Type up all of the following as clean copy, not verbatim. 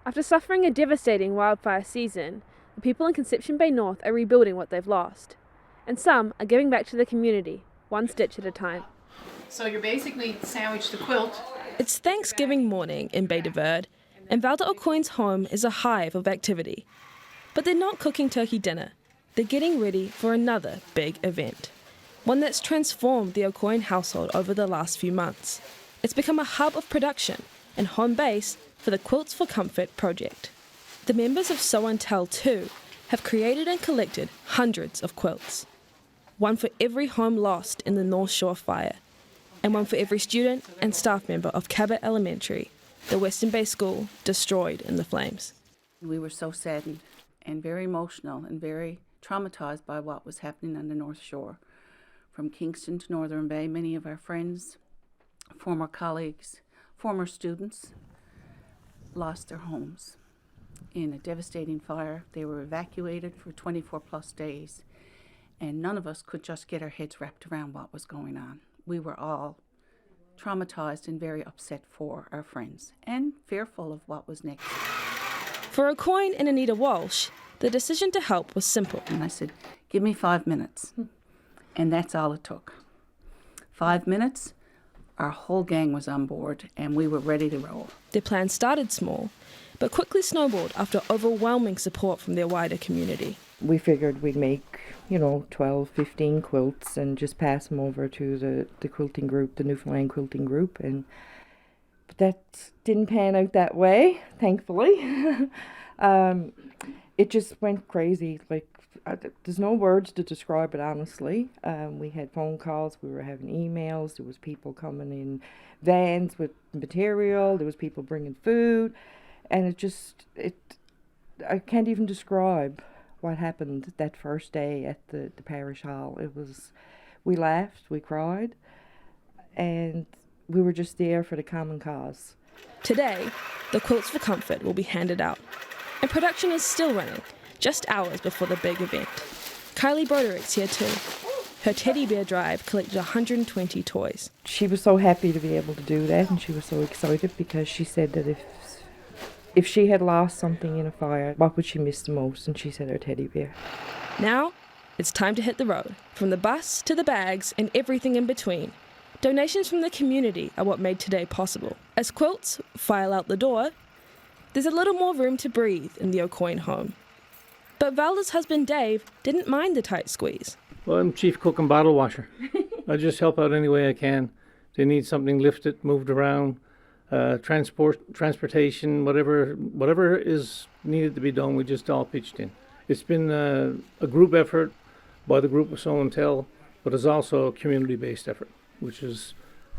After suffering a devastating wildfire season, the people in Conception Bay North are rebuilding what they've lost. And some are giving back to the community, one stitch at a time. So you're basically sandwiched the quilt. It's Thanksgiving morning in Bay de Verde, and Valda O'Coin's home is a hive of activity. But they're not cooking turkey dinner. They're getting ready for another big event, one that's transformed the O'Coin household over the last few months. It's become a hub of production and home base for the Quilts for Comfort project. The members of Sew and Tell too have created and collected hundreds of quilts. One for every home lost in the North Shore fire, and one for every student and staff member of Cabot Elementary, the Western Bay School destroyed in the flames. We were so saddened and very emotional and very traumatized by what was happening on the North Shore. From Kingston to Northern Bay, many of our friends, former colleagues, former students lost their homes in a devastating fire. They were evacuated for 24 plus days, and none of us could just get our heads wrapped around what was going on. We were all traumatized and very upset for our friends and fearful of what was next. For O'Coin and Anita Walsh, the decision to help was simple. And I said, give me 5 minutes. And that's all it took. 5 minutes, our whole gang was on board and we were ready to roll. Their plan started small, but quickly snowballed after overwhelming support from their wider community. We figured we'd make, 12, 15 quilts and just pass them over to the quilting group, the Newfoundland quilting group. But that didn't pan out that way, thankfully. It just went crazy. There's no words to describe it, honestly. We had phone calls, we were having emails, there was people coming in vans with material, there was people bringing food, and I can't even describe what happened that first day at the parish hall. We laughed, we cried, and we were just there for the common cause. Today, the Quilts for Comfort will be handed out, and production is still running, just hours before the big event. Kylie Broderick's here too. Her teddy bear drive collected 120 toys. She was so happy to be able to do that, and she was so excited because she said that if she had lost something in a fire, what would she miss the most? And she said her teddy bear. Now, it's time to hit the road, from the bus to the bags and everything in between. Donations from the community are what made today possible. As quilts file out the door, there's a little more room to breathe in the O'Coin home. But Valda's husband Dave didn't mind the tight squeeze. Well, I'm chief cook and bottle washer. I just help out any way I can. They need something lifted, moved around, transportation, whatever is needed to be done, we just all pitched in. It's been a group effort by the group of Sew and Tell, but it's also a community-based effort, which has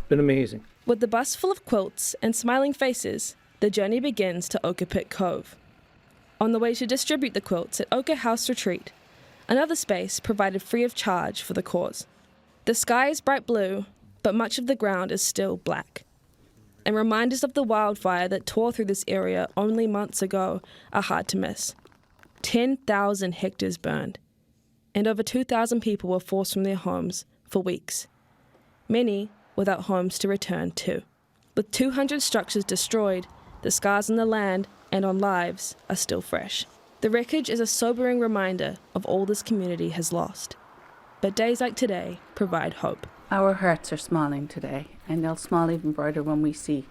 been amazing. With the bus full of quilts and smiling faces, the journey begins to Oka Pit Cove. On the way to distribute the quilts at Oka House Retreat, another space provided free of charge for the cause. The sky is bright blue, but much of the ground is still black. And reminders of the wildfire that tore through this area only months ago are hard to miss. 10,000 hectares burned, and over 2,000 people were forced from their homes for weeks, many without homes to return to. With 200 structures destroyed, the scars on the land and on lives are still fresh. The wreckage is a sobering reminder of all this community has lost. But days like today provide hope. Our hearts are smiling today, and they'll smile even brighter when we see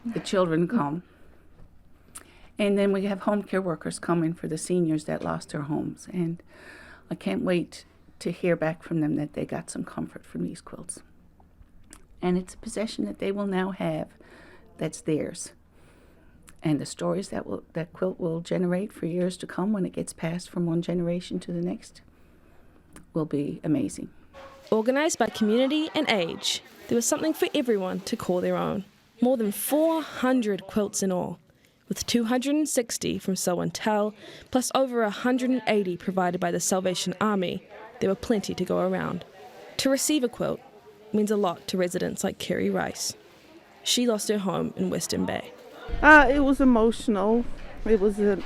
the children come. And then we have home care workers coming for the seniors that lost their homes. And I can't wait to hear back from them that they got some comfort from these quilts. And it's a possession that they will now have that's theirs. And the stories that quilt will generate for years to come when it gets passed from one generation to the next will be amazing. Organised by community and age, there was something for everyone to call their own. More than 400 quilts in all, with 260 from Sew and Tell, plus over 180 provided by the Salvation Army. There were plenty to go around. To receive a quilt means a lot to residents like Kerry Rice. She lost her home in Western Bay. It was emotional. It was a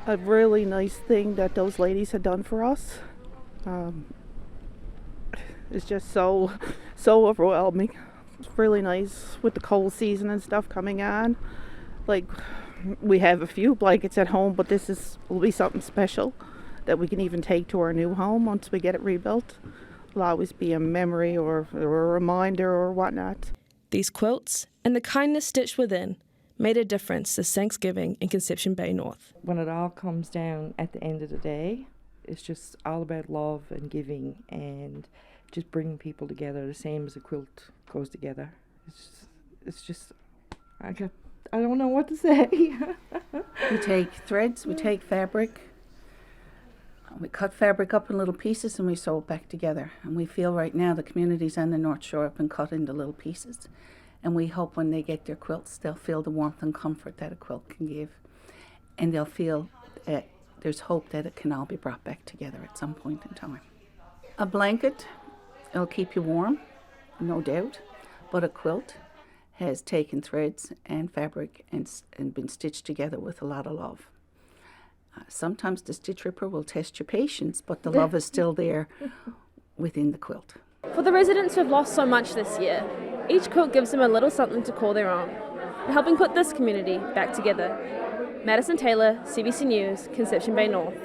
really nice thing that those ladies had done for us. It's just so overwhelming. It's really nice with the cold season and stuff coming on. Like, we have a few blankets at home, but will be something special that we can even take to our new home once we get it rebuilt. It'll always be a memory or a reminder or whatnot. These quilts and the kindness stitched within made a difference to Thanksgiving in Conception Bay North. When it all comes down at the end of the day, it's just all about love and giving and just bringing people together, the same as a quilt goes together. It's just I don't know what to say. We take threads, we take fabric, we cut fabric up in little pieces and we sew it back together. And we feel right now the communities on the North Shore have been cut into little pieces. And we hope when they get their quilts, they'll feel the warmth and comfort that a quilt can give. And they'll feel that there's hope that it can all be brought back together at some point in time. A blanket, it'll keep you warm, no doubt. But a quilt has taken threads and fabric and been stitched together with a lot of love. Sometimes the stitch ripper will test your patience, but the love is still there within the quilt. For the residents who have lost so much this year, each quilt gives them a little something to call their own, helping put this community back together. Madison Taylor, CBC News, Conception Bay North.